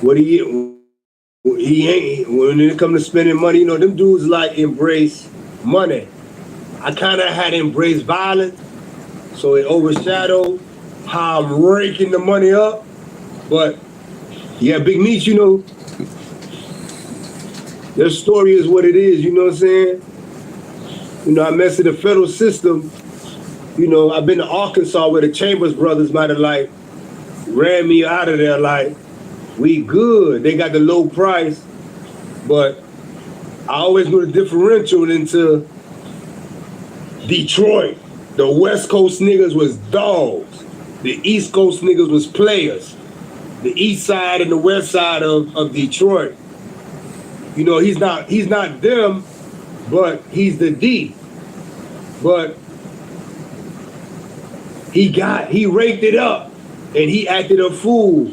What he ain't, when it comes to spending money, you know, them dudes like embrace money. I kind of had embraced violence, so it overshadowed how I'm raking the money up. But yeah, Big Meech, you know, their story is what it is, you know what I'm saying? You know, I messed with the federal system. You know, I've been to Arkansas where the Chambers brothers might have like ran me out of there like, we good. They got the low price, but I always knew the differential into Detroit. The West Coast niggas was dogs. The East Coast niggas was players. The east side and the west side of Detroit. You know, he's not them, but he's the D. But he raked it up and he acted a fool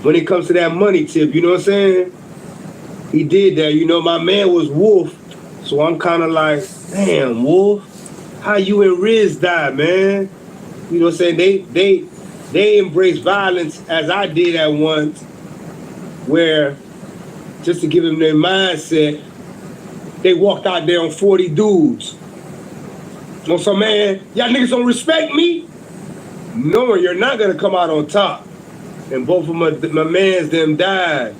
when it comes to that money tip, you know what I'm saying? He did that, you know, my man was Wolf, so I'm kind of like, damn, Wolf, how you and Riz died, man? You know what I'm saying? They embrace violence as I did at once, where, just to give them their mindset, they walked out there on 40 dudes. On some man, y'all niggas don't respect me? Knowing you're not gonna come out on top. And both of my mans them died.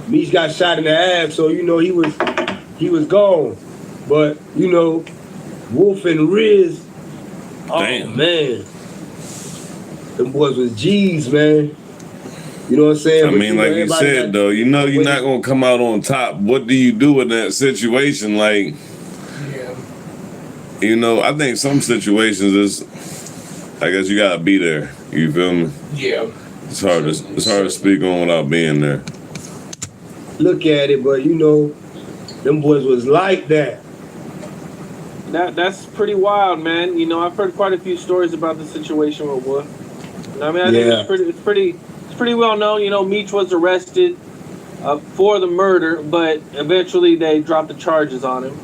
Meech got shot in the ass, so you know he was gone. But you know, Wolf and Riz, oh damn. Man, them boys was G's, man. You know what I'm saying? I mean, like you said, though, you know you're not gonna come out on top. What do you do in that situation? Like, yeah. You know, I think some situations is, I guess you gotta be there. You feel me? Yeah. It's hard to speak on without being there. Look at it, but you know, them boys was like that. That's pretty wild, man. You know, I've heard quite a few stories about the situation with Wolf. You know, I mean, I think it's pretty well known. You know, Meech was arrested for the murder, but eventually they dropped the charges on him.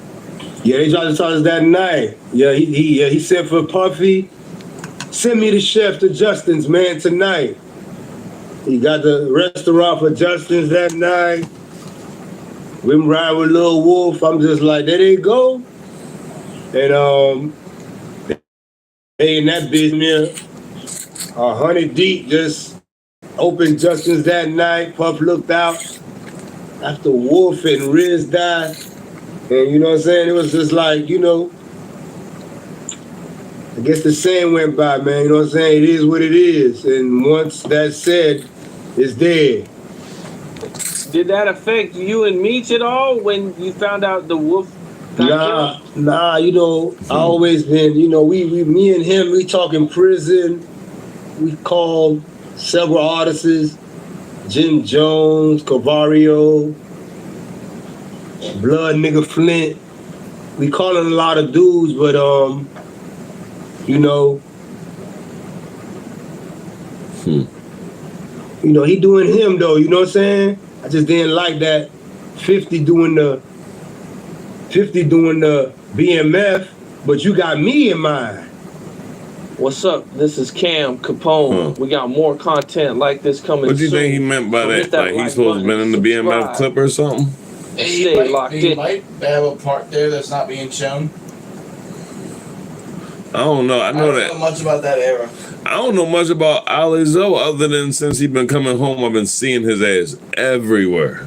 Yeah, they dropped the charges that night. Yeah, he sent for Puffy. Send me the chef to Justin's, man, tonight. He got the restaurant for Justin's that night. We ride with Lil Wolf. I'm just like, there they go. And they in that business, 100 deep, just opened Justin's that night. Puff looked out after Wolf and Riz died. And you know what I'm saying? It was just like, you know, I guess the saying went by, man. You know what I'm saying? It is what it is. And once that's said, it's dead. Did that affect you and Meech at all when you found out the Wolf got killed? Nah, you know, I always been, you know, me and him, we talk in prison. We called several artists, Jim Jones, Cavario, Blood Nigga Flint. We calling a lot of dudes, but you know, you know, he doing him though, you know what I'm saying? I just didn't like that 50 doing the BMF, but you got me in mind. What's up? This is Cam Capone. We got more content like this coming soon. What do you think he meant by that? Like he's supposed to have been in the BMF clip or something? He might have a part there that's not being shown. I don't know. I don't know much about that era. I don't know much about Ali Zoe other than since he's been coming home, I've been seeing his ass everywhere.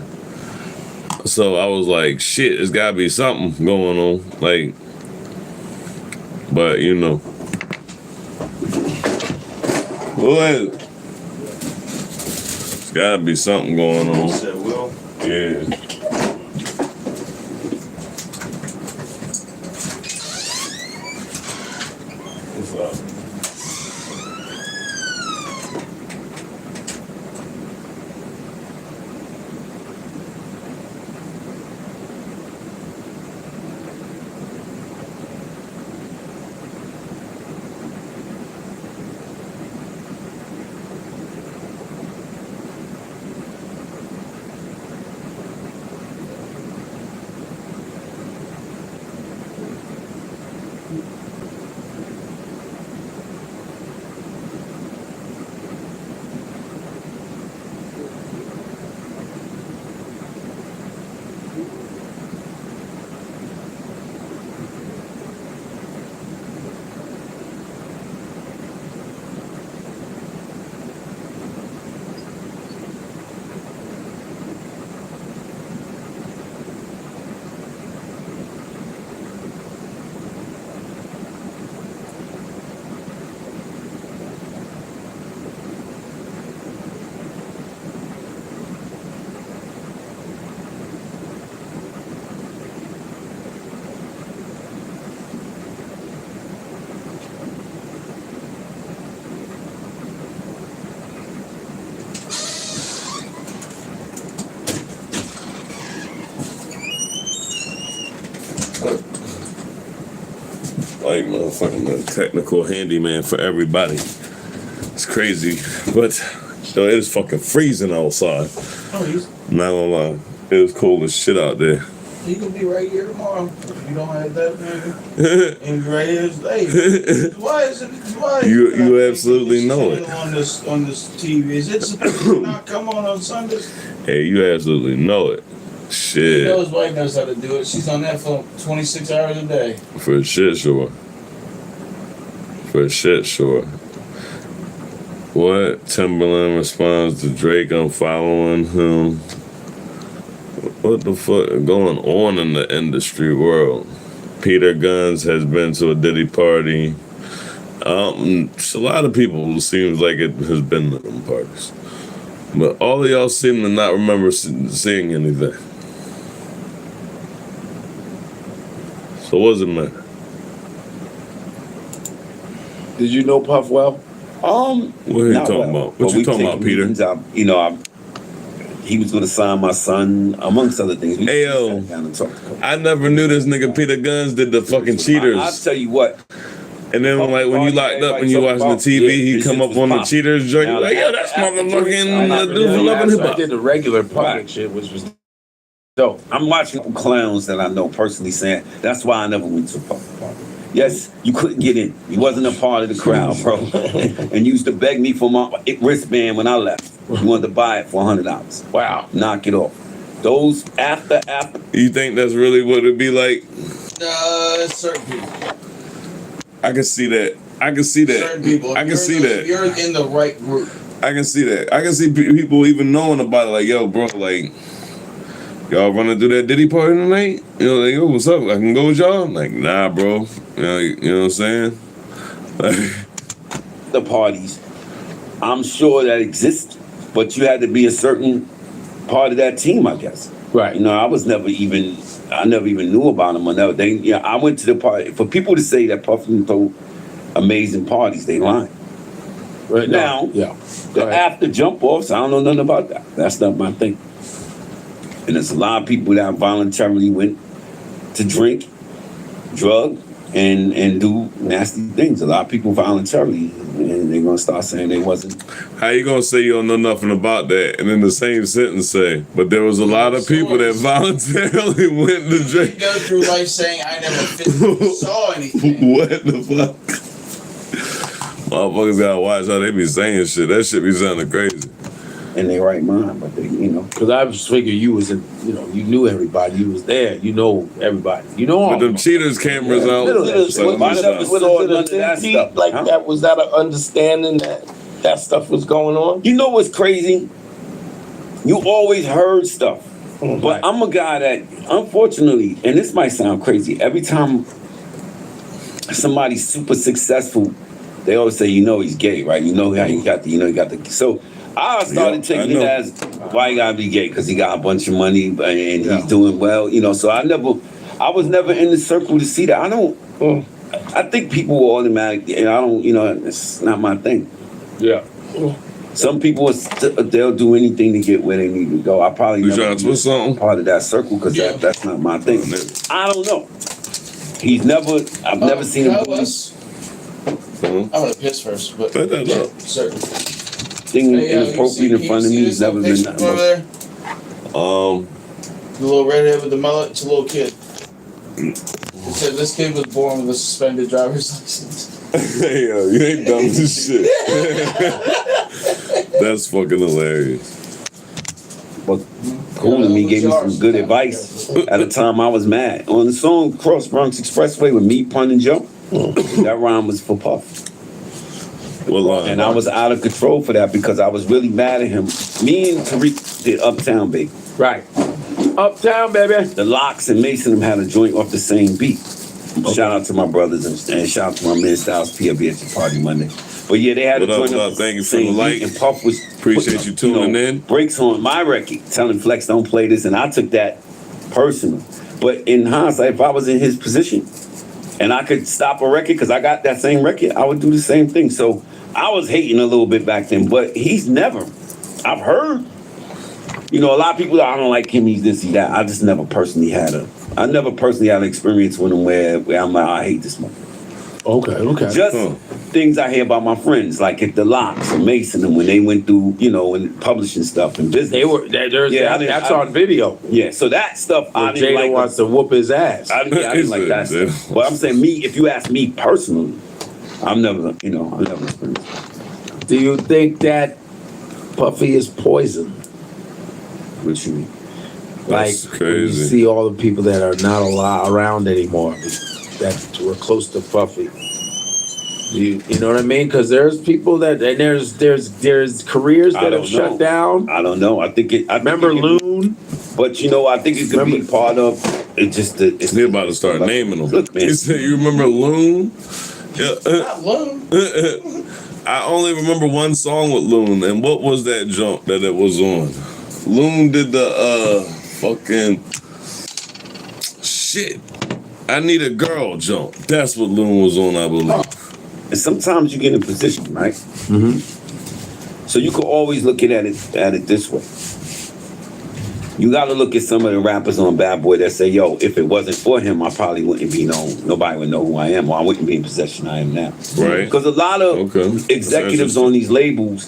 So I was like, shit, there's gotta be something going on. Like, but you know. Well, there's gotta be something going on. Yeah. like motherfucking technical handyman for everybody. It's crazy, but yo, it is fucking freezing outside. Oh, Not gonna lie, it was cold as shit out there. you can be right here tomorrow. If you don't have that, nigga. And be right here today. Why is it? Why? You absolutely know it. On this TV, is it supposed to not come on Sundays? Hey, you absolutely know it. Shit. You know his wife knows how to do it. She's on that phone 26 hours a day. For shit, sure. For shit, sure. What? Timberland responds to Drake unfollowing him. What the fuck is going on in the industry world? Peter Guns has been to a Diddy party. A lot of people seems like it has been to them parties. But all of y'all seem to not remember seeing anything. So what does it matter? Did you know Puff well? What are you talking about? What you talking about, Peter? He was going to sign my son, amongst other things. We Ayo, sat down and talked. I never knew this nigga Peter Guns did the fucking cheaters. I'll tell you what. And then like when you locked up and you watching the TV, he come up on the cheaters joint. You like, yo, that's motherfucking dude from Love and Hip I Hop. did the regular public shit, which was dope. I'm watching clowns that I know personally saying, that's why I never went to a Puff party. Yes, you couldn't get in. You wasn't a part of the crowd, bro. And you used to beg me for my wristband when I left. You wanted to buy it for $100. Wow. Knock it off. Those after. You think that's really what it'd be like? Certain people. I can see that. I can see that. Certain people. I can see that. You're in the right group. I can see that. I can see people even knowing about it. Like, yo, bro, like, y'all running through that Diddy party tonight? You know, like, yo, what's up? I can go with y'all? I'm like, nah, bro. You know what I'm saying? The parties, I'm sure that exist, but you had to be a certain part of that team, I guess. Right. You know, I never even knew about them or never. I went to the party. For people to say that Puff didn't throw amazing parties, they lying. Right Now, yeah. the after jump offs, I don't know nothing about that. That's not my thing. And there's a lot of people that voluntarily went to drink, drug, and do nasty things. A lot of people voluntarily, and they're gonna start saying they wasn't. How you gonna say you don't know nothing about that, and in the same sentence say, but there was a lot of people that voluntarily went to You drink. go through life saying I never physically saw anything. What the fuck? Motherfuckers gotta watch how they be saying shit. That shit be sounding crazy. In their right mind, but they, Because I just figured you was in, you knew everybody. You was there. You know everybody. You know all With them cheaters cameras out. Was so it that deep stuff, like huh? that? Was that an understanding that stuff was going on? You know what's crazy? You always heard stuff. But I'm a guy that, unfortunately, and this might sound crazy, every time somebody's super successful, they always say, he's gay, right? You know how he got the. So I started taking it as, why you gotta be gay? Because he got a bunch of money and he's doing well, So I was never in the circle to see that. I think people will automatically, it's not my thing. Yeah. Some people, they'll do anything to get where they need to go. I probably You never trying to twist something? part of that circle because that's not my thing. I don't know. I've never seen him do this I'm gonna piss first, but Put that up. certain. thing inappropriate in front of me. It's never been nothing. Over there? Um, The little redhead with the mullet, it's a little kid. It said this kid was born with a suspended driver's license. hey, yo, you ain't dumb as shit. That's fucking hilarious. But cool to me, gave me some good advice at a time I was mad. On the song Cross Bronx Expressway with me, Pun and Joe, that rhyme was for Puff. And I was out of control for that because I was really mad at him. Me and Tariq did Uptown, baby. Right. Uptown, baby. The Locks and Mason had a joint off the same beat. Shout out to my brothers and shout out to my man Styles P. I'll be at your party Monday. But yeah, they had a joint off Thank you the for the same light. beat, and Puff was Appreciate you tuning in. Breaks on my record, telling Flex don't play this, and I took that personal. But in hindsight, if I was in his position and I could stop a record because I got that same record, I would do the same thing. So I was hating a little bit back then, but he's never. I've heard, a lot of people, I don't like him, he's this, he's that. I just never personally had an experience with him where I'm like, I hate this man. Okay. Just things I hear about my friends, like at the Locks and Mason, and when they went through, and publishing stuff and business. That's on video. Yeah, so that stuff I When didn't Jada like. wants to whoop his ass. I didn't like that stuff. But I'm saying if you ask me personally, I'm never experienced. Do you think that Puffy is poison? What you mean? That's Like, when you crazy. see all the people that are not around anymore that were close to Puffy. You know what I mean? Because there's people and there's careers that have shut down. I don't know. I remember Loon. But I think it could be part of it. Just They're about to start naming them. Look, man. He said, "You remember Loon?" Yeah. Not Loon. I only remember one song with Loon, and what was that jump that it was on? Loon did the fucking shit. I Need a Girl jump. That's what Loon was on, I believe. And sometimes you get in a position, right? Mm-hmm. So you could always look at it this way. You got to look at some of the rappers on Bad Boy that say, "Yo, if it wasn't for him, I probably wouldn't be known. Nobody would know who I am, or I wouldn't be in possession I am now." Right. Because a lot of executives on these labels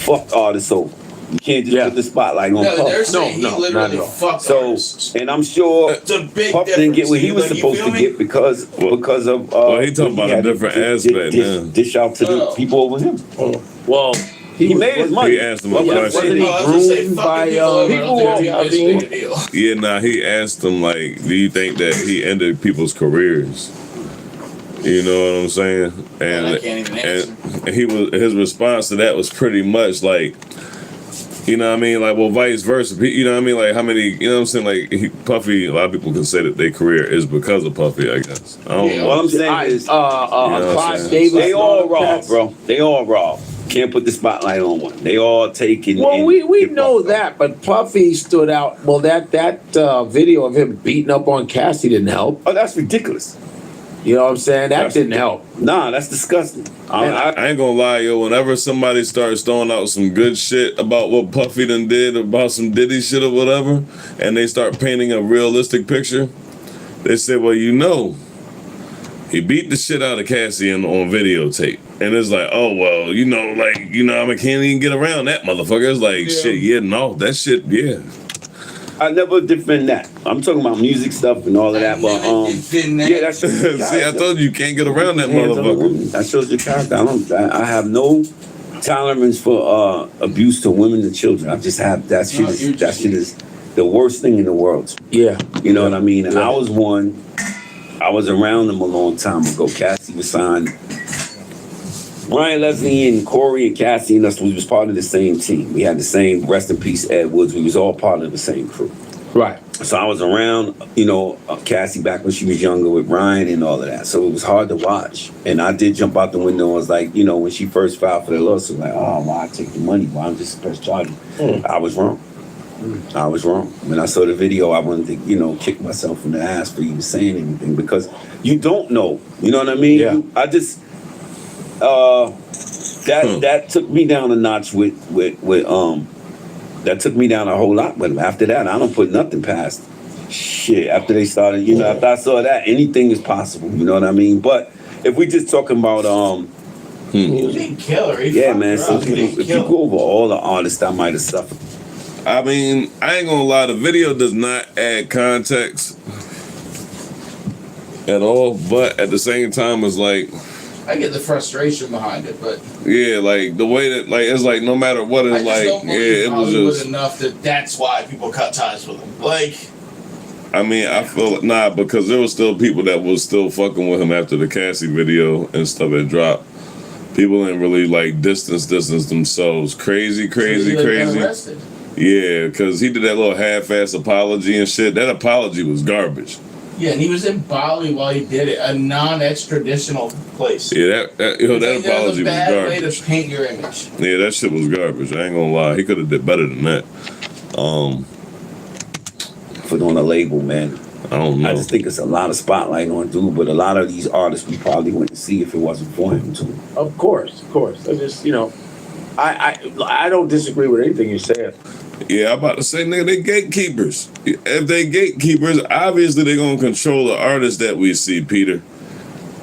fuck artists over. You can't just put the spotlight on No, Puff. they're saying he literally fucked artists. And I'm sure It's a big Puff didn't get what he was difference, you supposed feel to me? get because of. Well, he talking about he a had to different aspect now. dish out to the people over him. Well, he made his money. He asked him a Wasn't question. he groomed by Yeah, nah, he asked him, like, do you think that he ended people's careers? You know what I'm saying? And, I can't even answer. and his response to that was pretty much like, you know what I mean? Like, well, vice versa. You know what I mean? Like, how many, you know what I'm saying? Like, Puffy, a lot of people can say that their career is because of Puffy, I guess. I don't know. What I'm saying is, Clive Davis. they all raw, bro. They all raw. Can't put the spotlight on one. They all taking. Well, we know that, but Puffy stood out. Well, that video of him beating up on Cassie didn't help. Oh, that's ridiculous. You know what I'm saying? That didn't help. Nah, that's disgusting. I ain't gonna lie, yo. Whenever somebody starts throwing out some good shit about what Puffy done did, about some Diddy shit or whatever, and they start painting a realistic picture, they say, well, he beat the shit out of Cassie on videotape. And it's like, oh, well, I can't even get around that motherfucker. It's like, that shit, yeah. I never defend that. I'm talking about music stuff and all of that, but that's see, I told you can't get around that motherfucker. That shows your character. I have no tolerance for abuse to women and children. I just have that shit. That shit is the worst thing in the world. Yeah, you know what I mean. And I was around them a long time ago. Cassie was signed. Brian Leslie and Corey and Cassie and us, we was part of the same team. We had the same, rest in peace, Ed Woods. We was all part of the same crew. Right. So I was around, Cassie back when she was younger with Brian and all of that. So it was hard to watch. And I did jump out the window. I was like, when she first filed for the lawsuit, like, oh, why I take the money? Why I'm just press charges? I was wrong. I was wrong. When I saw the video, I wanted to, kick myself in the ass for even saying anything because you don't know. You know what I mean? Yeah. I just... that took me down a notch with that took me down a whole lot. But after that, I don't put nothing past shit. After they started, after I saw that, anything is possible. You know what I mean? But if we just talking about He didn't kill her. yeah, man. Some people, if you go over all the artists that might have suffered. I mean, I ain't gonna lie, the video does not add context at all, but at the same time, it's like, I get the frustration behind it, but yeah, like the way that, like, it's like no matter what, it's like, it was just enough that's why people cut ties with him. Like, I mean, I feel because there was still people that was still fucking with him after the Cassie video and stuff had dropped. People didn't really like distance themselves. Crazy. Yeah, because he did that little half-ass apology and shit. That apology was garbage. yeah, and he was in Bali while he did it, a non-extraditional place. Yeah, that apology was bad way garbage. to paint your image. Yeah, that shit was garbage. I ain't gonna lie. He could have did better than that. Put on a label, man. I don't know. I just think it's a lot of spotlight on dude, but a lot of these artists we probably wouldn't see if it wasn't for him too. Of course. I just, I don't disagree with anything you said. Yeah, I'm about to say, nigga, they gatekeepers. If they gatekeepers, obviously they're gonna control the artists that we see, Peter.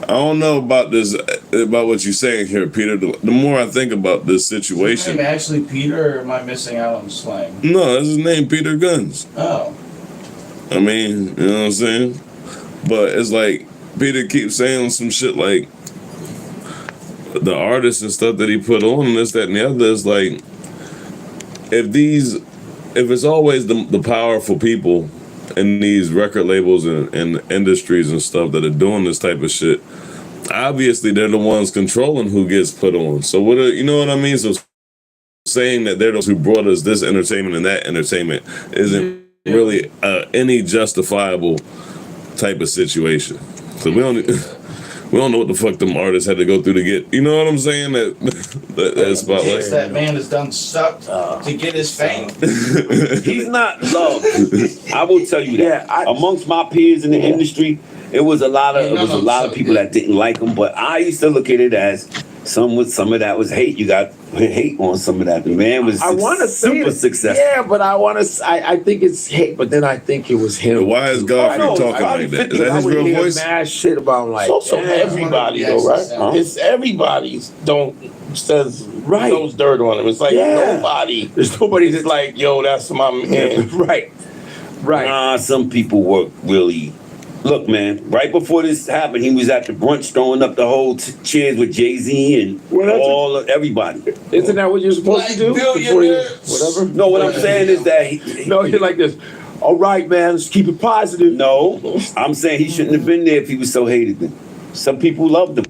I don't know about this, about what you're saying here, Peter. The more I think about this Is his situation, name actually Peter, or am I missing out on the slang? no, that's his name, Peter Guns. Oh. I mean, you know what I'm saying? But it's like Peter keeps saying some shit like the artists and stuff that he put on and this, that, and the other. Is like if it's always the powerful people in these record labels and industries and stuff that are doing this type of shit, obviously they're the ones controlling who gets put on. So what you know what I mean? So saying that they're those who brought us this entertainment and that entertainment isn't really any justifiable type of situation. So we don't know what the fuck them artists had to go through to get, you know what I'm saying? That spotlight. Yes, that man has done sucked to get his fame. He's not loved. I will tell you that. Amongst my peers in the industry, it was a lot of people that didn't like him. But I used to look at it as some of that was hate. You got hate on some of that. The man was super successful. Yeah, but I think it's hate, but then I think it was him. Why is Godfrey talking like that? Is that his real voice? Mad shit about him, like So everybody though, right? Huh? It's everybody's says throws dirt on him. It's like there's nobody that's like, yo, that's my man. right. Nah, some people were really. Look, man, right before this happened, he was at the brunch throwing up the whole chairs with Jay-Z and everybody. Isn't that what you're supposed to do? Before you, whatever? No, what I'm saying is that no, you're like this. All right, man, let's keep it positive. No, I'm saying he shouldn't have been there if he was so hated. Then some people loved him.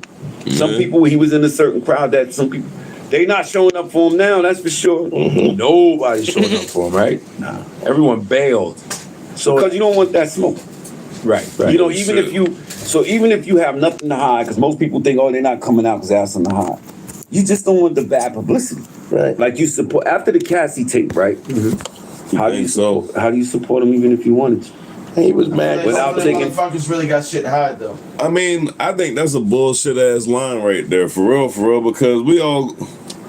Some people, he was in a certain crowd that some people, they not showing up for him now, that's for sure. Nobody's showing up for him, right? Nah. Everyone bailed. So because you don't want that smoke. Right. You know, even if you have nothing to hide, because most people think, oh, they're not coming out because they have something to hide. You just don't want the bad publicity. Right. Like you support, after the Cassie tape, right? Mm-hmm. How do you support him even if you wanted to? He was mad without taking. Motherfuckers really got shit to hide though. I mean, I think that's a bullshit ass line right there, for real, because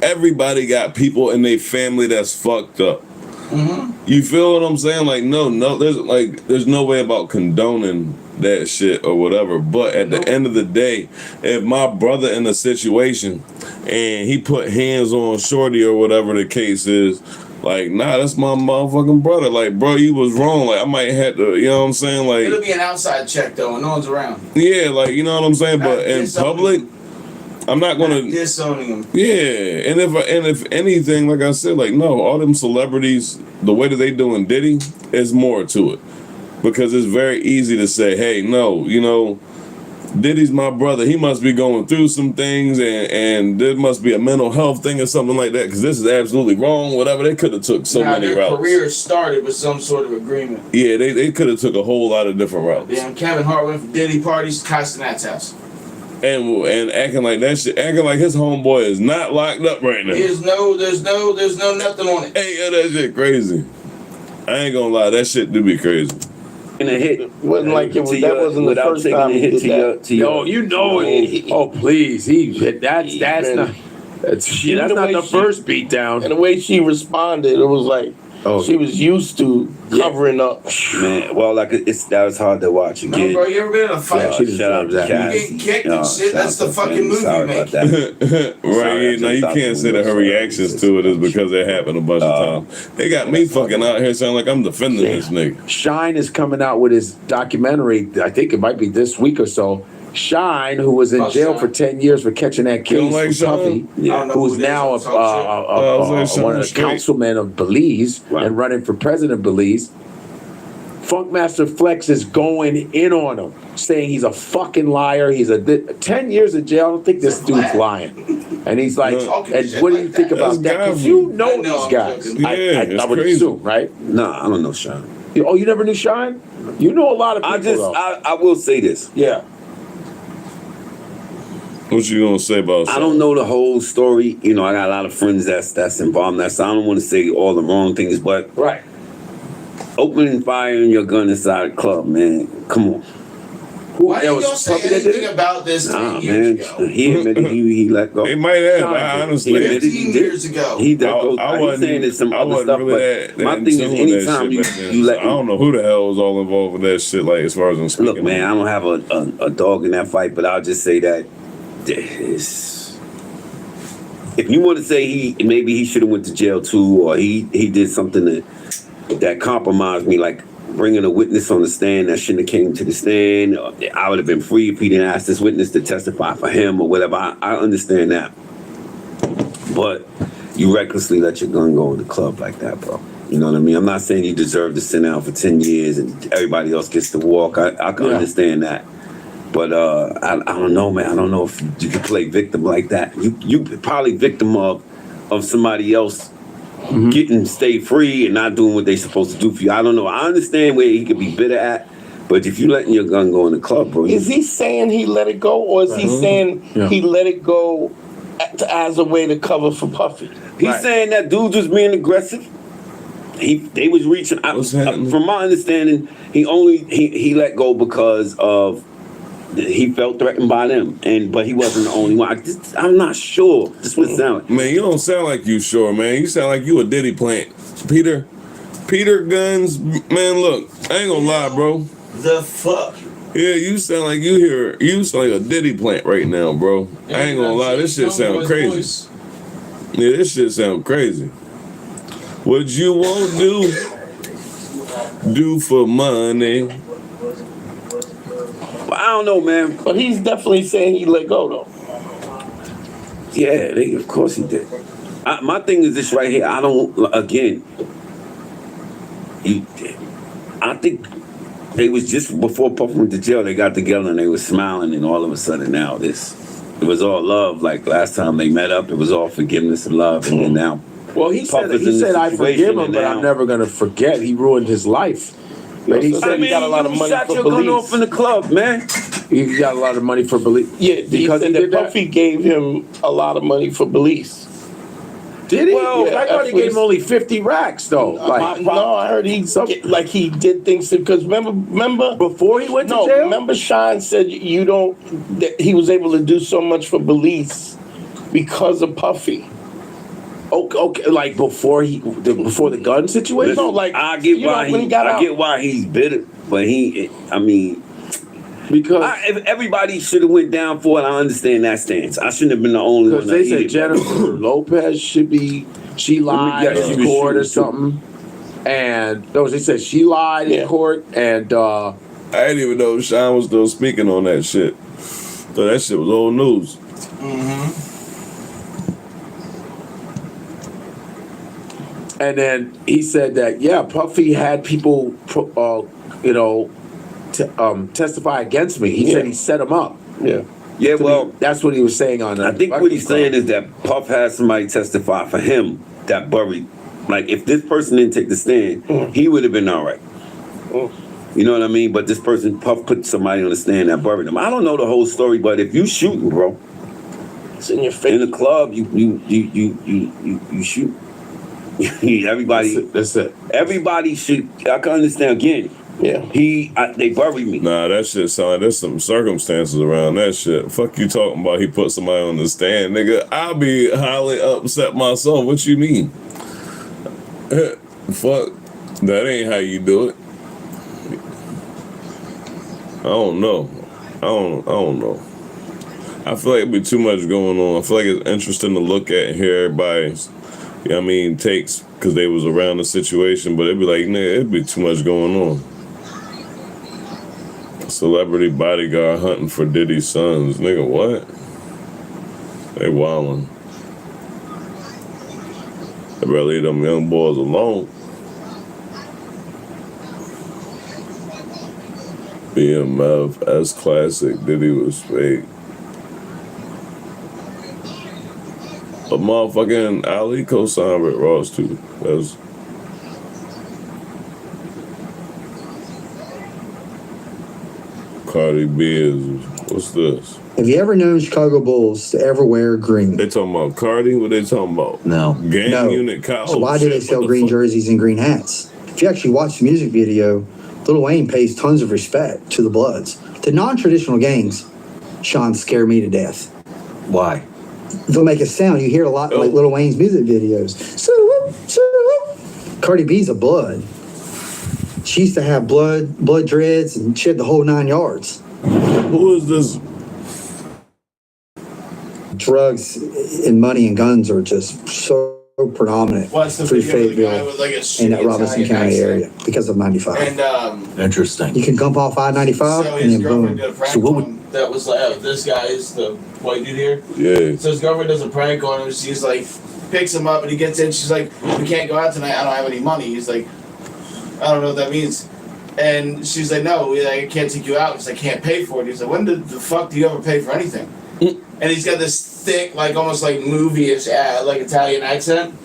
everybody got people in their family that's fucked up. Mm-hmm. You feel what I'm saying? Like, no, there's no way about condoning that shit or whatever. But at the end of the day, if my brother in a situation and he put hands on Shorty or whatever the case is, like, nah, that's my motherfucking brother. Like, bro, you was wrong. Like, I might have to, you know what I'm saying? Like, it'll be an outside check though, and no one's around. Yeah, like, you know what I'm saying? But in public, I'm not gonna disowning him. Yeah, and if anything, like I said, like, no, all them celebrities, the way that they doing Diddy, is more to it, because it's very easy to say, hey, no, you know, Diddy's my brother. He must be going through some things, and there must be a mental health thing or something like that, because this is absolutely wrong. Whatever, they could have took so many routes. Their career started with some sort of agreement. Yeah, they could have took a whole lot of different routes. Damn, Kevin Hart went from Diddy parties to Castanet's house. And acting like that shit, acting like his homeboy is not locked up right now. There's no nothing on it. Hey, yeah, that shit crazy. I ain't gonna lie, that shit do be crazy. In a hit, wasn't like it was. That wasn't the first time he did that. No, you know it. Oh, please, that's not the first beat down. And the way she responded, it was like she was used to covering up. Man, well, like that was hard to watch again. No, bro, you ever been in a fight? Shout out to Cassie. You get kicked and shit. That's the fucking movie Sorry making. about that. Right, now you can't say that her reactions to it is because it happened a bunch of times. They got me fucking out here sounding like I'm defending this nigga. Shine is coming out with his documentary. I think it might be this week or so. Shine, who was in jail for 10 years for catching that case with Puffy, who's now a councilman of Belize and running for president of Belize. Funkmaster Flex is going in on him, saying he's a fucking liar. He's 10 years in jail. I don't think this dude's lying. And he's like, and what do you think about that? Because you know these guys. I would assume, right? Nah, I don't know Shine. Oh, you never knew Shine? You know a lot of people. I will say this. Yeah. What you gonna say about? I don't know the whole story. You know, I got a lot of friends that's involved in that, so I don't want to say all the wrong things. But opening fire in your gun inside a club, man, come on. Why That didn't was y'all say Puffy that did anything it? about this 10 Nah, years man. ago? He admitted he let go. They might have. Nah, I He honestly, admitted 15 he did. years ago. He let go. I He's wasn't. saying there's some I other wasn't stuff, really but that my thing is in tune with that anytime shit back then. you So let I don't know who the hell was all involved with that shit. Like as far as I'm speaking. look, man, I don't have a dog in that fight, but I'll just say that if you want to say maybe he should have went to jail too, or he did something that compromised me, like bringing a witness on the stand that shouldn't have came to the stand. I would have been free if he didn't ask this witness to testify for him or whatever. I understand that, but you recklessly let your gun go in the club like that, bro. You know what I mean? I'm not saying you deserve to sit down for 10 years and everybody else gets to walk. I can understand that. But I don't know, man. I don't know if you could play victim like that. You probably victim of somebody else getting stay free and not doing what they supposed to do for you. I don't know. I understand where he could be bitter at, but if you letting your gun go in the club, bro. Is he saying he let it go, or is he saying he let it go as a way to cover for Puffy? He's saying that dudes was being aggressive. They was reaching. From my understanding, he let go because of he felt threatened by them, but he wasn't the only one. I'm not sure. This would sound. Man, you don't sound like you sure, man. You sound like you a Diddy plant, Peter Guns, man. Look, I ain't gonna lie, bro. The fuck? Yeah, you sound like you sound like a Diddy plant right now, bro. I ain't gonna lie, this shit sound crazy. Yeah, this shit sound crazy. What you won't do for money. I don't know, man. But he's definitely saying he let go, though. Yeah, of course he did. My thing is this right here. I think they was just before Puff went to jail, they got together and they was smiling, and all of a sudden now it was all love. Like last time they met up, it was all forgiveness and love, and then now. Well, he said I forgive him, but I'm never gonna forget. He ruined his life. But he said he got a lot of money shot for your gun beliefs. off in the club, man. He got a lot of money for beliefs. Yeah, because he said that Puffy gave him a lot of money for beliefs. Did he? Well, I thought he gave him only 50 racks though. No, I heard he did things because remember before he went to jail. Remember, Sean said that he was able to do so much for beliefs because of Puffy. Okay, like before the gun situation. Listen, No, like I get why he's bitter, but because if everybody should have went down for it, I understand that stance. I shouldn't have been the only one. Because they said Jennifer Lopez she lied in court or something, and they said she lied in court, and I didn't even know Sean was still speaking on that shit. So that shit was old news. And then he said that Puffy had people testify against me. He said he set them up. Yeah, well, that's what he was saying on that. I think what he's saying is that Puff had somebody testify for him that buried. Like, if this person didn't take the stand, he would have been all right. You know what I mean? But this person, Puff, put somebody on the stand that buried him. I don't know the whole story, but if you shooting, bro, it's in your face. In the club, you shoot. Everybody. That's it. Everybody should. I can understand again. Yeah. They buried me. Nah, that shit sound like there's some circumstances around that shit. Fuck you talking about he put somebody on the stand, nigga. I'll be highly upset myself. What you mean? Fuck. That ain't how you do it. I don't know. I feel like it'd be too much going on. I feel like it's interesting to look at and hear everybody's, takes because they was around the situation, but it'd be like, nigga, it'd be too much going on. Celebrity bodyguard hunting for Diddy's sons. Nigga, what? They wildin'. They better leave them young boys alone. BMF, S Classic, Diddy was fake. A motherfucking Ali co-signed Rick Ross too. That's Cardi B is, what's this? Have you ever known Chicago Bulls to ever wear green? They talking about Cardi? What they talking about? No. Gang unit college. So why do they sell green jerseys and green hats? If you actually watch the music video, Lil Wayne pays tons of respect to the Bloods. The non-traditional gangs, Sean, scare me to death. Why? They'll make a sound. You hear a lot like Lil Wayne's music videos. Cardi B's a blood. She used to have blood dreads, and she had the whole 9 yards. Who is this? Drugs and money and guns are just so predominant What's the through video of the guy Fayetteville with like a in shitty that Robinson Italian County accent? area because of 95. And Interesting. You can gump off I-95 so and his then boom. girlfriend did a prank So what on him that was like, oh, this guy is the white dude here. Yeah. So his girlfriend does a prank on him. She's like, picks him up and he gets in. She's like, we can't go out tonight. I don't have any money. He's like, I don't know what that means. And she's like, no, I can't take you out because I can't pay for it. He's like, when the fuck do you ever pay for anything? And he's got this thick, like almost like movie-ish, like Italian accent.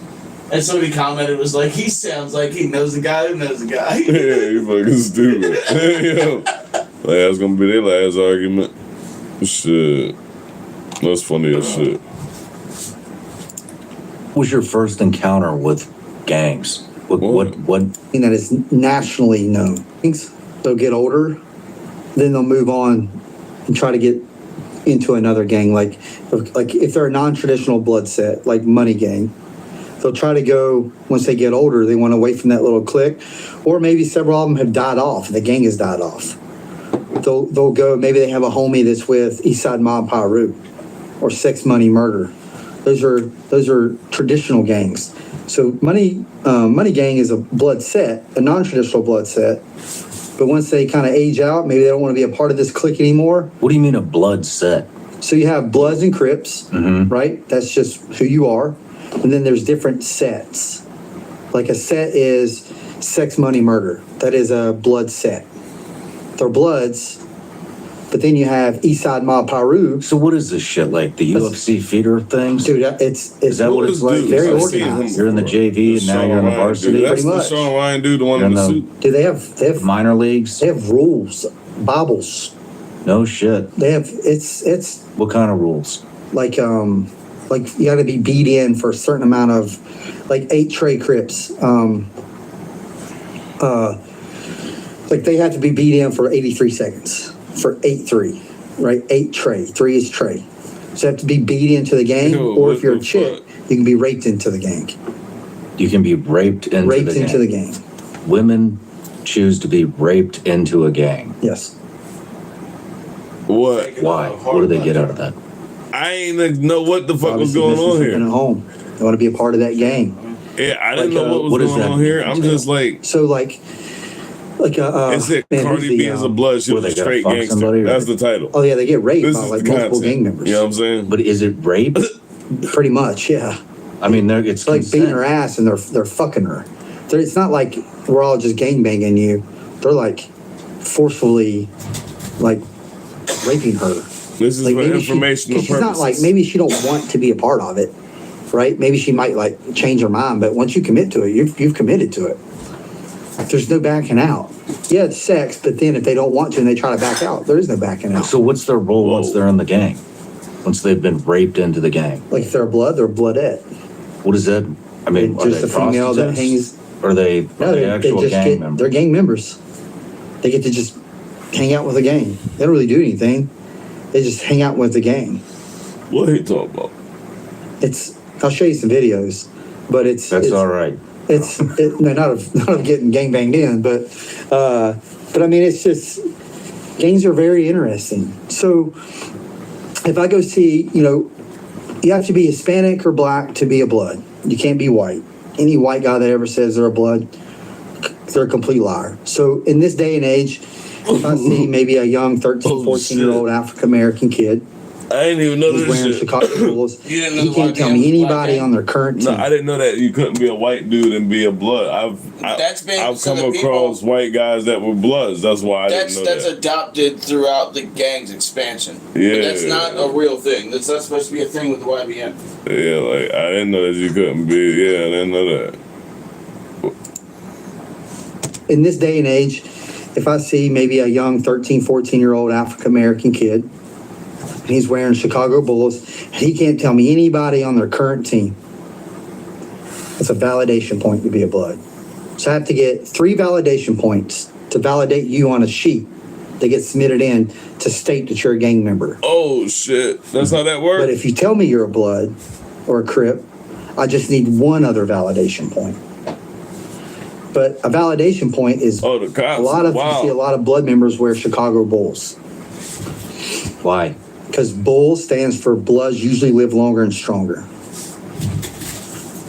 And somebody commented, was like, he sounds like he knows the guy who knows the guy. Yeah, you fucking stupid. Yo. Like, that's gonna be their last argument. Shit. That's funny as shit. What was your first encounter with gangs? What? Thing that is nationally known. They'll get older, then they'll move on and try to get into another gang. Like if they're a non-traditional blood set, like Money Gang, they'll try to go, once they get older, they want away from that little clique, or maybe several of them have died off, the gang has died off. They'll go, maybe they have a homie that's with Eastside Mob Pyru or Sex Money Murder. Those are traditional gangs. So Money Gang is a blood set, a non-traditional blood set. But once they kind of age out, maybe they don't want to be a part of this clique anymore. What do you mean a blood set? So you have Bloods and Crips, right? That's just who you are. And then there's different sets. Like a set is Sex Money Murder. That is a blood set. They're Bloods. But then you have Eastside Mob Pyru. So what is this shit, like the UFC feeder things? Dude, it's Is that what it's like? Very I've seen organized. him. You're in the JV and now Sean you're in the Ryan, varsity? dude. That's Pretty the much. Sean Ryan dude, the one You're in the in the- suit. Dude, they have Minor leagues? they have rules, Bibles. No shit. They have it's What kind of rules? like you got to be beat in for a certain amount of, like 8 tray Crips. Like they have to be beat in for 83 seconds for 8-3, right? 8 tray, 3 is tray. So you have to be beat into the gang, Yo, or what if you're a the chick, fuck? you can be raped into the gang. You can be raped into the gang. Women choose to be raped into a gang. Yes. What? Why? What do they get out of that? I ain't know what the fuck was Obviously going missing on something here. at home. They want to be a part of that gang. Yeah, I didn't Like, know what what was does going that on here. mean? I'm just like, So like it said man, Cardi who's B the, is a blood. She What, was a they gotta straight fuck gangster. somebody, or- That's the title. oh yeah, they get raped This by is like the multiple content. gang members. You know what I'm saying? But is it rape? Pretty much, yeah. I mean, it's Like beating consent. her ass and they're fucking her. It's not like we're all just gangbanging you. They're like forcefully like raping her. This is Like for maybe informational she's purposes. not like, maybe she don't want to be a part of it, right? Maybe she might like change her mind, but once you commit to it, you've committed to it. There's no backing out. Yeah, it's sex, but then if they don't want to and they try to back out, there is no backing out. So what's their role once Whoa. they're in the gang? Once they've been raped into the gang? Like if they're blood, they're bloodette. What is that? I mean, are Just they a female that prostitutes? hangs. Or are they No, they actual just gang get, members? they're gang members. They get to just hang out with the gang. They don't really do anything. They just hang out with the gang. What he talking about? I'll show you some videos, but it's all right. No, not of getting gang banged in, but I mean, it's just, gangs are very interesting. So if I go see, you have to be Hispanic or black to be a blood. You can't be white. Any white guy that ever says they're a blood, they're a complete liar. So in this day and age, if I see maybe a young 13, 14-year-old African-American kid, I didn't even know who's this wearing shit. Chicago Bulls, You didn't know he the can't white tell man me was a black anybody man? on their current No, team. I didn't know that you couldn't be a white dude and be a blood. That's been I've so come the across people- white guys that were bloods. That's why I That's didn't know that. adopted throughout the gang's expansion. Yeah. But that's not a real thing. That's not supposed to be a thing with the YBN. Yeah, like I didn't know that you couldn't be. Yeah, I didn't know that. In this day and age, if I see maybe a young 13, 14-year-old African-American kid, and he's wearing Chicago Bulls, and he can't tell me anybody on their current team, it's a validation point to be a blood. So I have to get 3 validation points to validate you on a sheet They get submitted in to state that you're a gang member. Oh shit, that's how that works. But if you tell me you're a Blood or a Crip, I just need one other validation point. But a validation point is the cops. you see a lot of Blood members wear Chicago Bulls. Why? Because Bull stands for Bloods usually live longer and stronger.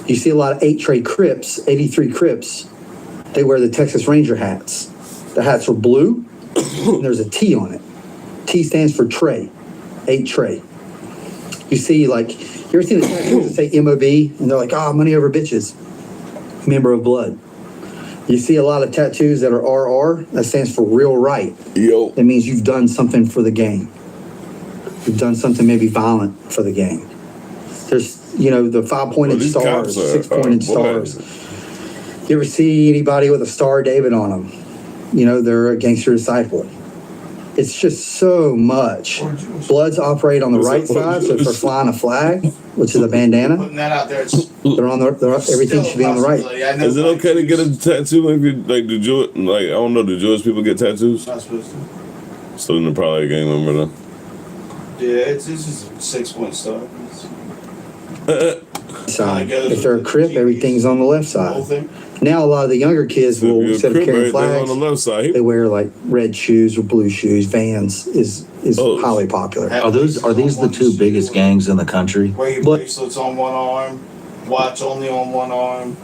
You see a lot of 8-tray Crips, 83 Crips, they wear the Texas Ranger hats. The hats are blue, and there's a T on it. T stands for Trey, 8-tray. You see, like, you ever seen the tattoos that say MOB, and they're like, money over bitches, member of Blood. You see a lot of tattoos that are RR, that stands for real right. Yo. That means you've done something for the gang. You've done something maybe violent for the gang. There's, the 5-pointed stars, 6-pointed stars. You ever see anybody with a Star David on them? They're a gangster disciple. It's just so much. Bloods operate on the right side, so if they're flying a flag, which is a bandana, Putting that out there, everything should be on the right. Is it okay to get a tattoo if you like the Jewish? Like I don't know, do Jewish people get tattoos? Not supposed to. So then they're probably a gang member though. Yeah, it's just a 6-point star. Side. If they're a Crip, everything's on the left The whole side. thing. Now a lot of the younger kids will, If instead you're of a carrying Crip, everything flags, on the left side. they wear like red shoes or blue shoes. Vans is highly popular. Are these the two biggest gangs in the country? Wear your bracelets on one arm, watch only on one arm.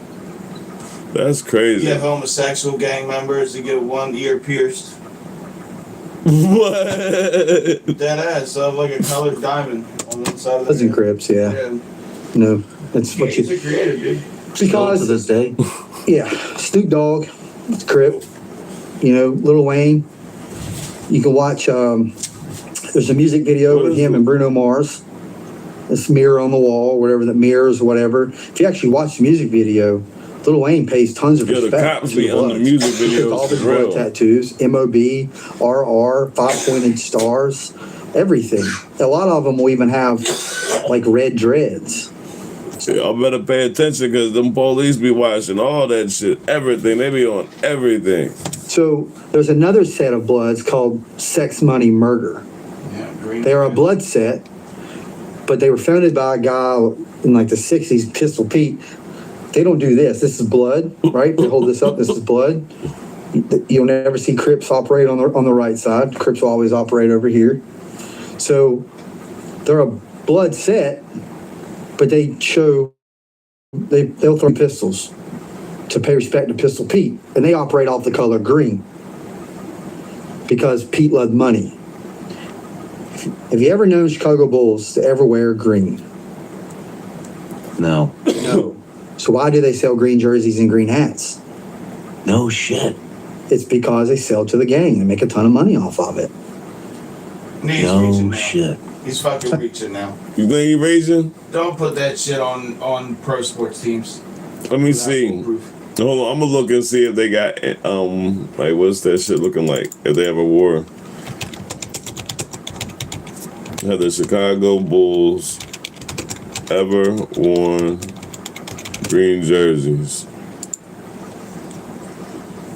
That's crazy. You have homosexual gang members that get one ear pierced. What? Dead ass, so like a colored diamond on the inside of the Dozen Crips, yeah. No, that's what It's you. a creative, dude. Still Because to this day? yeah, Snoop Dogg, it's Crip. Lil Wayne. You can watch. There's a music video with him and Bruno Mars. This mirror on the wall, whatever that mirrors, whatever. If you actually watch the music video, Lil Wayne pays tons of Yeah, the respect cops to be the on the Bloods. music Because videos all the for blood real. tattoos, MOB, RR, 5-pointed stars, everything. A lot of them will even have like red dreads. Y'all better pay attention because them police be watching all that shit. Everything. They be on everything. So there's another set of Bloods called Sex, Money, Murder. Yeah, green. They are a blood set, but they were founded by a guy in like the 60s, Pistol Pete. They don't do this. This is blood, right? They hold this up. This is blood. You'll never see Crips operate on the right side. Crips will always operate over here. So they're a blood set, but they'll throw pistols to pay respect to Pistol Pete, and they operate off the color green because Pete loved money. Have you ever known Chicago Bulls to ever wear green? No. No. So why do they sell green jerseys and green hats? No shit. It's because they sell to the gang and make a ton of money off of it. He's No reaching now. shit. He's fucking reaching now. You think he raging? Don't put that shit on pro sports teams. Let me see. Foolproof. Hold on, I'm gonna look and see if they got like what's that shit looking like? If they ever wore. Have the Chicago Bulls ever worn green jerseys?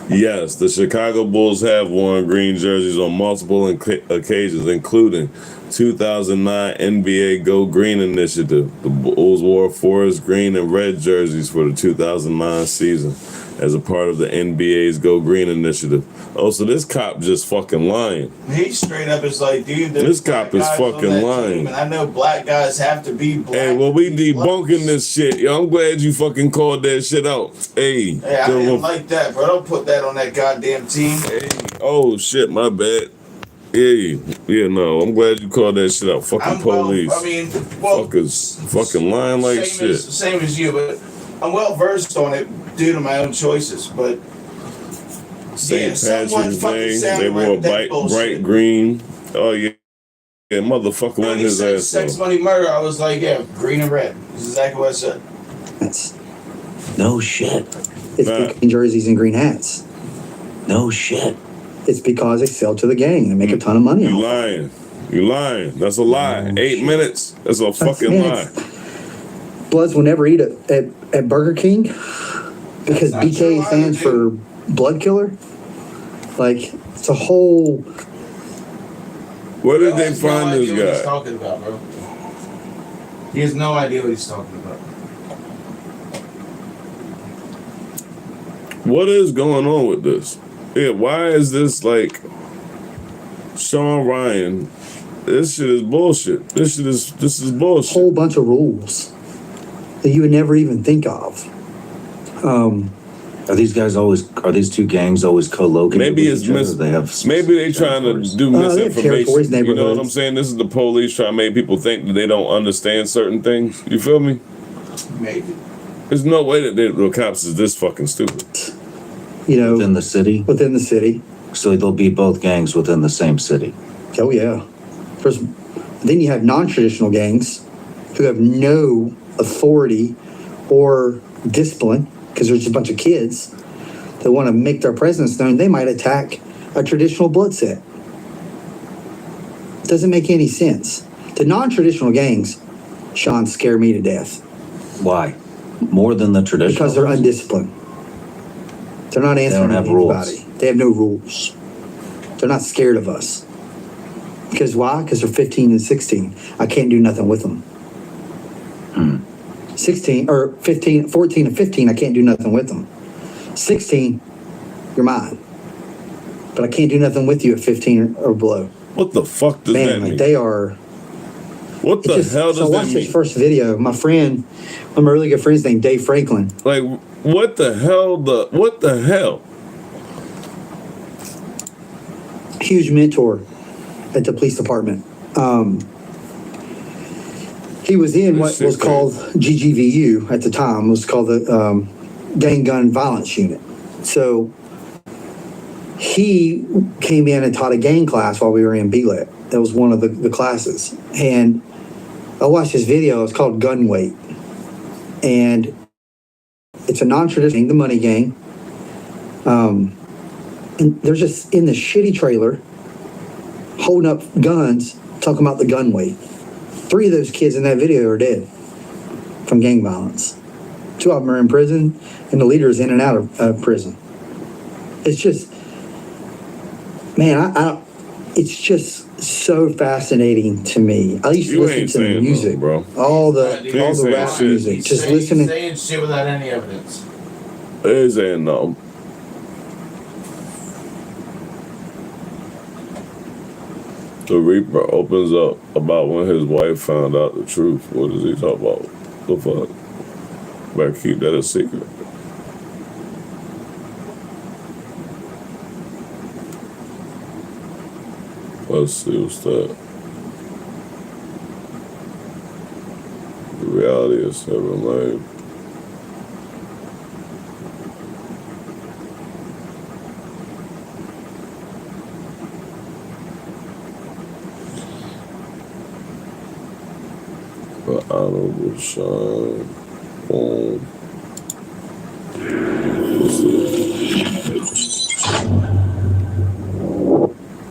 Yes, the Chicago Bulls have worn green jerseys on multiple occasions, including 2009 NBA Go Green Initiative. The Bulls wore forest green and red jerseys for the 2009 season as a part of the NBA's Go Green Initiative. Oh, so this cop just fucking lying. He straight up is like, dude, This cop is fucking lying. And I know black guys have to be black. Hey, well, we to be debunking blacks. this shit. Yo, I'm glad you fucking called that shit out. Hey. Hey, I didn't like that, bro. Don't put that on that goddamn team. Hey. Oh, shit, my bad. Yeah, no, I'm glad you called that shit out. Fucking police. Fuckers fucking lying like shit. Same as you, but I'm well versed on it due to my own choices, but St. someone Patrick's fucking Day, sounded they right wore with that bullshit. bright green. Oh, yeah. Yeah, motherfucker when went he his said ass sex, off. money, murder, I was like, yeah, green and red. This is exactly what I said. That's No shit. it's Nah. green jerseys and green hats. No shit. It's because they sell to the gang and make a ton of money You off. lying. You lying. That's a lie. 8 minutes. That's a fucking Man, lie. Bloods will never eat at Burger King because That's not BK true stands either, for blood killer. Like it's a whole Where did they has no find idea what he's this guy? talking about, bro. He has no idea what he's talking about. What is going on with this? Yeah, why is this like Sean Ryan? This shit is bullshit. This is bullshit. Whole bunch of rules that you would never even think of. Are these two gangs always co-located? Maybe with it's each other? They have maybe they trying to do they have misinformation. territories, You know what I'm neighborhoods. saying? This is the police trying to make people think that they don't understand certain things. You feel me? Maybe. There's no way that the cops is this fucking stupid. You know, within the city. within the city. So there'll be both gangs within the same city. Oh yeah. Then you have non-traditional gangs who have no authority or discipline because there's just a bunch of kids that want to make their presence known. They might attack a traditional blood set. Doesn't make any sense. The non-traditional gangs, Sean, scare me to death Why? More than the traditional? because they're undisciplined. They're not answering have anybody. rules. They have no rules. They're not scared of us. Because why? Because they're 15 and 16. I can't do nothing with them. 16 or 15, 14 and 15, I can't do nothing with them. 16, you're mine. But I can't do nothing with you at 15 or below. What the fuck does that Man, mean? like they are. What the hell does So I that watched this mean? first video. My friend, one of my really good friends named Dave Franklin. Like, what the hell? What the hell? Huge mentor at the police department. He was in what was called GGVU at the time. It was called the Gang Gun Violence Unit. So he came in and taught a gang class while we were in BLET. That was one of the classes. And I watched this video. It's called Gun Weight. And it's a non-traditional gang, the money gang. And they're just in this shitty trailer holding up guns, talking about the gun weight. 3 of those kids in that video are dead from gang violence. 2 of them are in prison, and the leader is in and out of prison. It's just, man, it's just so fascinating to me. I used to You listen ain't to the saying music, nothing, bro. all the You ain't saying rap shit. music, He's just saying, listening. He's saying shit without any evidence. They saying no. The Reaper opens up about when his wife found out the truth. What does he talk about? The fuck? Better keep that a secret. Let's see what's that. The reality is never lame. But Honorable Sean Boom.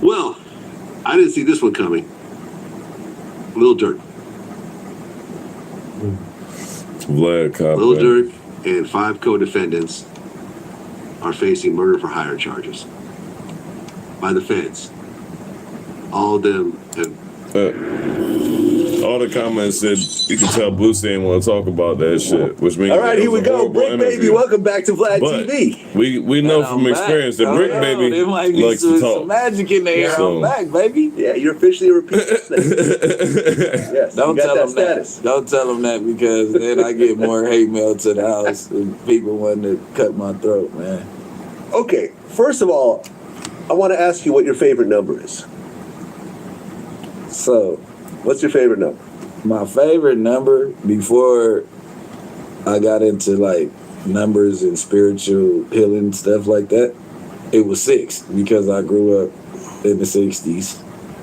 Well, I didn't see this one coming. Lil Durk. Vlad Cop. Lil Durk and 5 co-defendants are facing murder for hire charges by the feds. All of them have... all the comments said you can tell Boosie ain't want to talk about that shit, which means All right, it here was we a go. horrible Brick Baby, interview. welcome back to Vlad But TV. we know from experience that Brick Baby there might be likes to some talk. magic in there. So- I'm back, baby. Yeah, you're officially a repeat listener. Yes, Don't you got tell that them status. that. Don't tell them that because then I get more hate mail to the house and people wanting to cut my throat, man. Okay, first of all, I want to ask you what your favorite number is. So, What's your favorite number? my favorite number before I got into like numbers and spiritual healing stuff like that, it was 6 because I grew up in the 60s.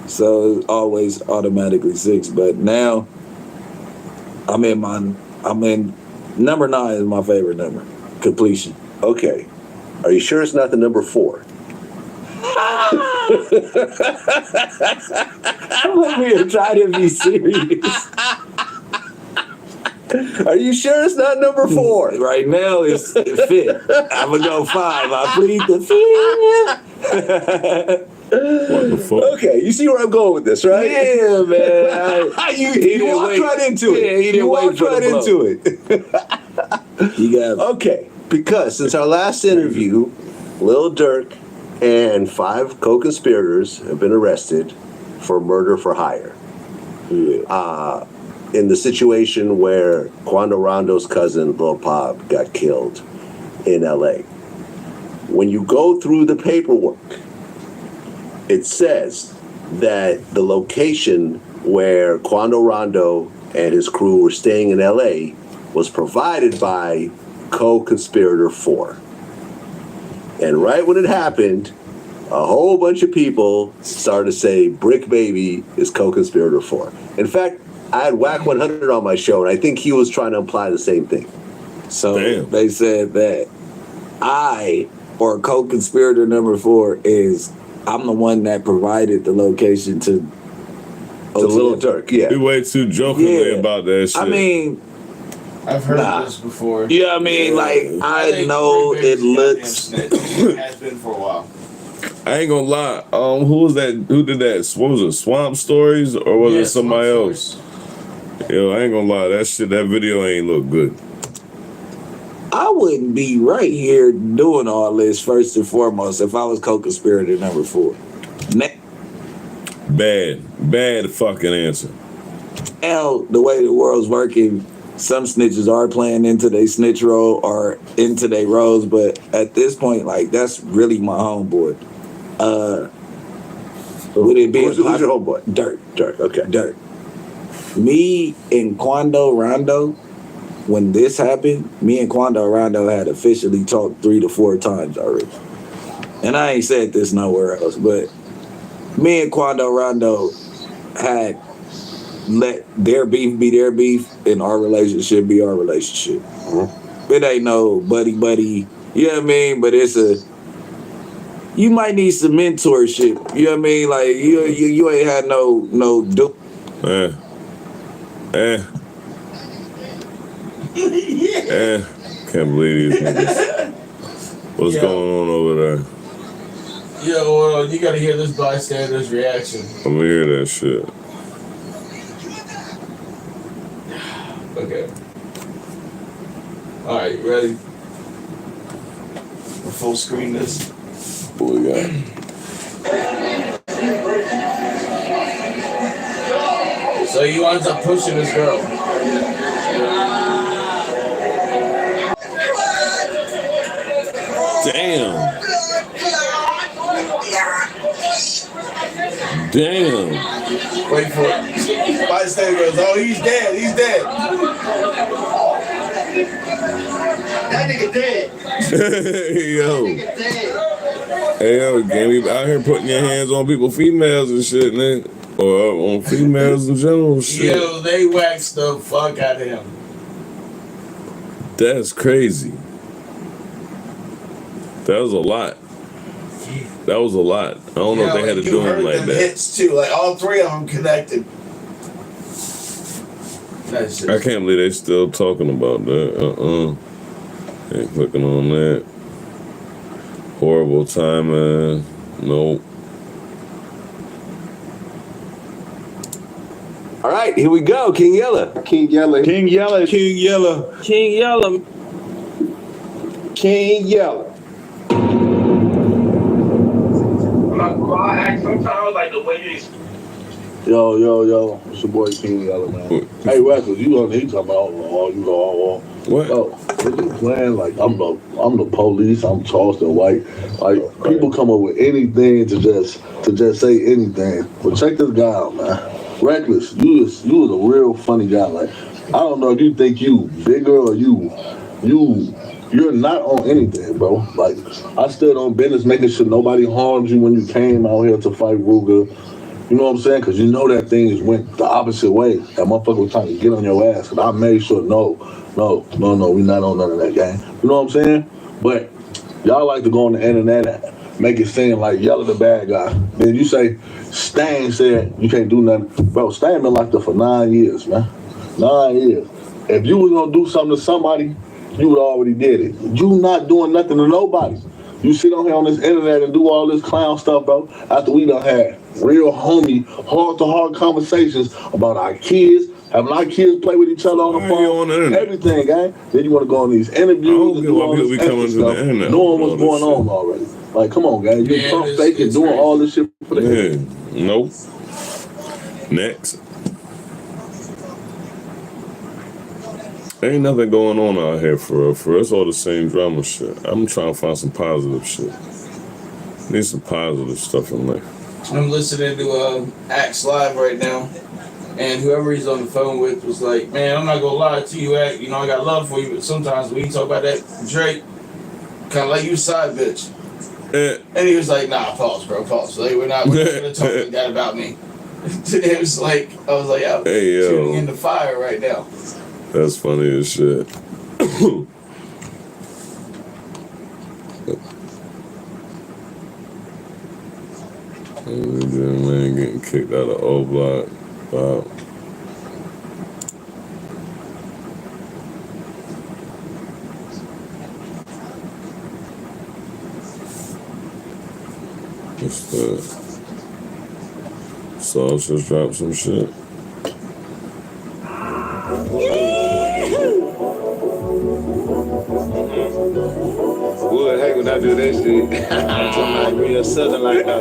So it was always automatically 6. But now I'm in number 9 is my favorite number. Completion. Okay. Are you sure it's not the number 4? I'm over here trying to be serious. Are you sure it's not number 4? Right now it's 5th. I'm gonna go 5. I plead the 5th. What the fuck? Okay, you see where I'm going with this, right? Yeah, man. You walked right into it. Yeah, he didn't you wait walked for the right blow. into it. You got Okay, because since our last interview, Lil Durk and 5 co-conspirators have been arrested for murder for hire. In the situation where Quando Rondo's cousin, Lil Pop, got killed in LA. When you go through the paperwork, it says that the location where Quando Rondo and his crew were staying in LA was provided by co-conspirator 4. And right when it happened, a whole bunch of people started to say Brick Baby is co-conspirator 4. In fact, I had Whack 100 on my show, and I think he was trying to imply the same thing. So Damn. they said that co-conspirator number 4 is I'm the one that provided the location to Lil Durk, yeah. We way too jokingly Yeah. about that shit. I mean, I've heard Nah. of this before. you know what I mean? Like, I think know Rick it Baby's a goddamn looks. snitch. Has been for a while. I ain't gonna lie. Who was that? Who did that? What was it? Swamp Stories or was Yeah, it somebody Swamp else? Yo, I ain't gonna lie. That video ain't look good. I wouldn't be right here doing all this first and foremost if I was co-conspirator number 4. Bad fucking answer. Now, the way the world's working, some snitches are playing into their snitch role or into their roles, but at this point, like, that's really my homeboy. Would it be Who's your homeboy? Dirt. Okay. Dirt. Me and Quando Rondo, when this happened, me and Quando Rondo had officially talked 3 to 4 times already. And I ain't said this nowhere else, but me and Quando Rondo had let their beef be their beef and our relationship be our relationship. Mm-hmm. It ain't no buddy, you know what I mean? But you might need some mentorship, you know what I mean? Like, you ain't had no Can't believe these niggas. What's going on over there? Yeah, well, you gotta hear this bystander's reaction. Let me hear that shit. Okay. Alright, you ready? We'll full screen this. What we got? So he winds up pushing this girl. Damn. Wait for it. Bystander goes, oh, he's dead. That nigga dead. Yo. Hey, yo, gang, we out here putting your hands on people, females and shit, nigga. Or on females in general, shit. Yo, they waxed the fuck out of him. That's crazy. That was a lot. I don't know if they had to do him like that. Hits too, like all 3 of them connected. That's I can't believe they still talking about that. Ain't clicking on that. Horrible timing. Nope. All right, here we go. King Yella. King Yella. Sometimes like the way you Yo, it's your boy King Yella, man. Hey, Wesley, you on here talking about What? Oh, you playing like I'm the police, I'm Charleston White. Like people come up with anything to just say anything. But check this guy out, man. Reckless, you was a real funny guy. Like I don't know if you think you bigger or you're not on anything, bro. Like I stood on business making sure nobody harmed you when you came out here to fight Ruger. You know what I'm saying? Because you know that thing went the opposite way. That motherfucker was trying to get on your ass. And I made sure, no, we not on none of that game. You know what I'm saying? But y'all like to go on the internet and make it seem like Yella the bad guy. Then you say, Stan said you can't do nothing. Bro, Stan been locked up for 9 years, man. 9 years. If you was going to do something to somebody, you would already did it. You not doing nothing to nobody. You sit on here on this internet and do all this clown stuff, bro, after we done had real homie, heart-to-heart conversations about our kids, having our kids play with each other on the phone, everything, gang. Then you want to go on these interviews and do all this extra stuff, knowing what's going on already. Like, come on, gang. You pump fake and doing all this shit for the Nope. Next. Ain't nothing going on out here for real. It's all the same drama shit. I'm trying to find some positive shit. Need some positive stuff in life. I'm listening to Axe Live right now, and whoever he's on the phone with was like, "Man, I'm not gonna lie to you, Axe. You know I got love for you, but sometimes when you talk about that Drake, kind of like you side bitch." And he was like, "Nah, pause, bro, pause. Like we're not gonna talk like that about me." It was like I was like, "I'm shooting in the fire right now." That's funny as shit. Man getting kicked out of O Block. Wow. What's that? Sauce just dropped some shit. Would hate when I do that shit. Real southern like that.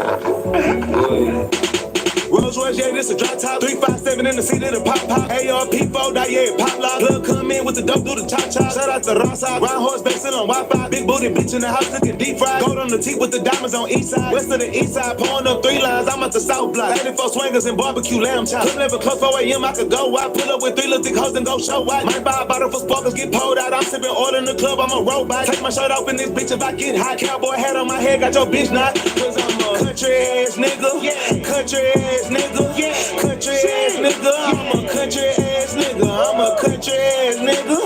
Rolls Royce, yeah, this a drop top. 357 in the seat of the pop pop. ARP4, yeah, pop lock. Plug come in with the dope, do the chop chop. Shout out to Rossa. Round horse basing on Wi-Fi. Big booty bitch in the house cooking deep fried. Gold on the teeth with the diamonds on east side. West of the east side, pouring up 3 lines. I'm at the south block. 84 swingers and barbecue lamb chop. Couldn't live close 4 a.m. I could go out. Pull up with 3 little thick hoes and go show wide. Might buy a bottle for sparkles, get pulled out. I'm sipping oil in the club, I'm a robot. Take my shirt off in this bitch if I get hot. Cowboy hat on my head, got your bitch knot. Cause I'm a country ass nigga. Yeah. Country ass nigga. Yeah. Country ass nigga, I'm a country ass nigga. I'm a country ass nigga.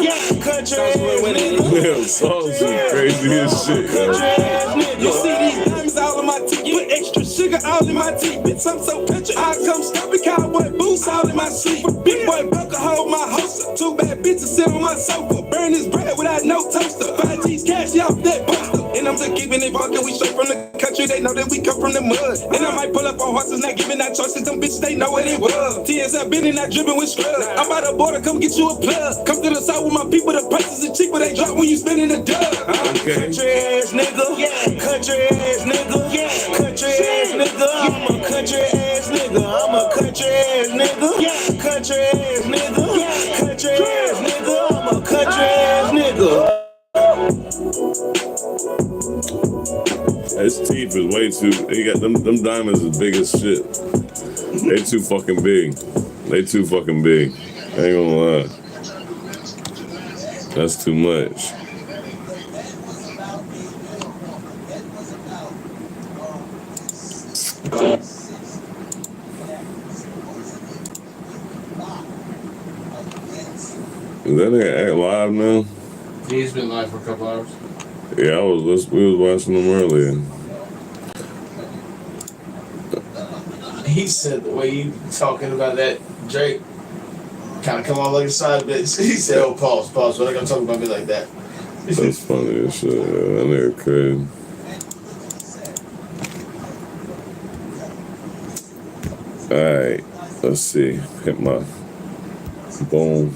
Country ass nigga. Damn, songs are crazy as shit. Country ass nigga. You see these diamonds all in my teeth. Put extra sugar all in my teeth. Bitch, I'm so country. I come stepping cowboy boots all in my sleep. Big boy broke a hold my holster. 2 bad bitches sit on my sofa. Burn this bread without no toaster. 5 G's cash off that buster. And I'm just keeping it fucking. We straight from the country. They know that we come from the mud. And I might pull up on horses, not giving out choices. Them bitches, they know what it was. Tears have been in that dripping with scrubs. I'm by the border, come get you a plug. Come to the south with my people, the prices are cheaper. They drop when you spending the dub. Country ass nigga. Country ass nigga. Country ass nigga. I'm a country ass nigga. I'm a country ass nigga. Country ass nigga. Country ass nigga. I'm a country ass nigga. His teeth is way too. He got them diamonds is big as shit. They too fucking big. They too fucking big. I ain't gonna lie. That's too much. Is that nigga act live now? He's been live for a couple hours. Yeah, we was watching him earlier. He said the way you talking about that Drake kind of come on like a side bitch. He said, "Oh, pause. But I gotta talk about me like that." That's funny as shit. That nigga crazy. All right, let's see. Hit my boom.